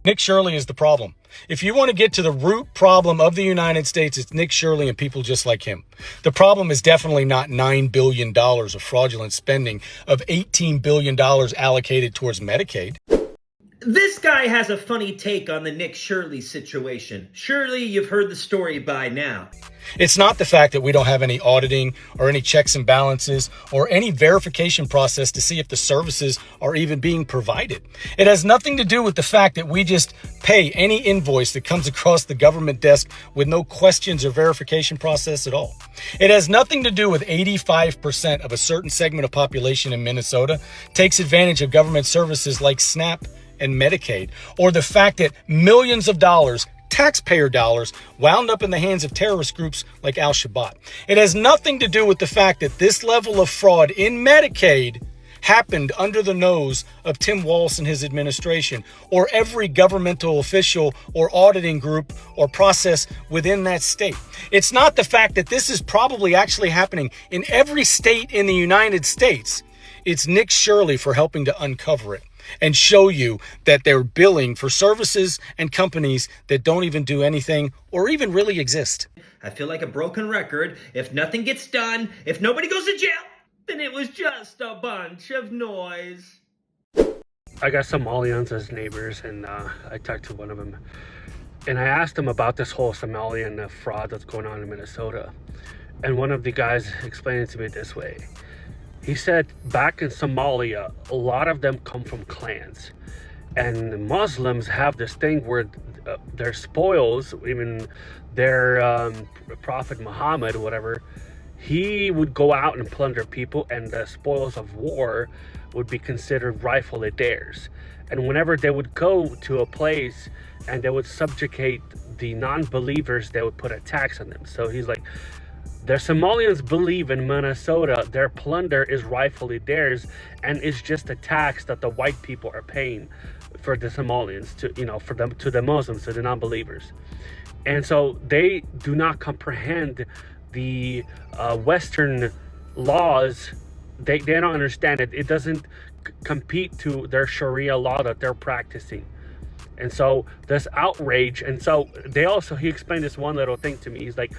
Nick Shirley is the problem. If you want to get to the root problem of the United States, it's Nick Shirley and people just like him. The problem is definitely not $9 billion of fraudulent spending of $18 billion allocated towards Medicaid. This guy has a funny take on the Nick Shirley situation. Surely you've heard the story by now. It's not the fact that we don't have any auditing or any checks and balances or any verification process to see if the services are even being provided. It has nothing to do with the fact that we just pay any invoice that comes across the government desk with no questions or verification process at all. It has nothing to do with 85% of a certain segment of population in Minnesota takes advantage of government services like SNAP and Medicaid, or the fact that millions of dollars, taxpayer dollars, wound up in the hands of terrorist groups like Al-Shabaab. It has nothing to do with the fact that this level of fraud in Medicaid happened under the nose of Tim Walz and his administration, or every governmental official or auditing group or process within that state. It's not the fact that this is probably actually happening in every state in the United States. It's Nick Shirley for helping to uncover it and show you that they're billing for services and companies that don't even do anything or even really exist. I feel like a broken record. If nothing gets done, if nobody goes to jail, then it was just a bunch of noise. I got Somalians as neighbors, and I talked to one of them, and I asked him about this whole Somalian fraud that's going on in Minnesota. And one of the guys explained it to me this way. He said back in Somalia, a lot of them come from clans, and Muslims have this thing where their spoils, even their Prophet Muhammad, whatever, he would go out and plunder people, and the spoils of war would be considered rightfully theirs. And whenever they would go to a place and they would subjugate the non-believers, they would put a tax on them. So he's like, the Somalians believe in Minnesota their plunder is rightfully theirs, and it's just a tax that the white people are paying for the Somalians to the Muslims, to the non-believers. And so they do not comprehend the Western laws. They don't understand it. It doesn't compete to their Sharia law that they're practicing. And so there's outrage. And so he explained this one little thing to me. He's like,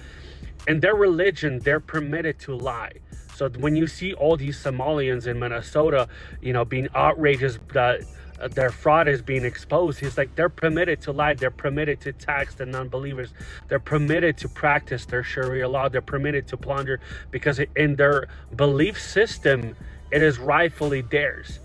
in their religion, they're permitted to lie. So when you see all these Somalians in Minnesota, being outrageous that their fraud is being exposed, he's like, they're permitted to lie. They're permitted to tax the non-believers. They're permitted to practice their Sharia law. They're permitted to plunder because in their belief system, it is rightfully theirs.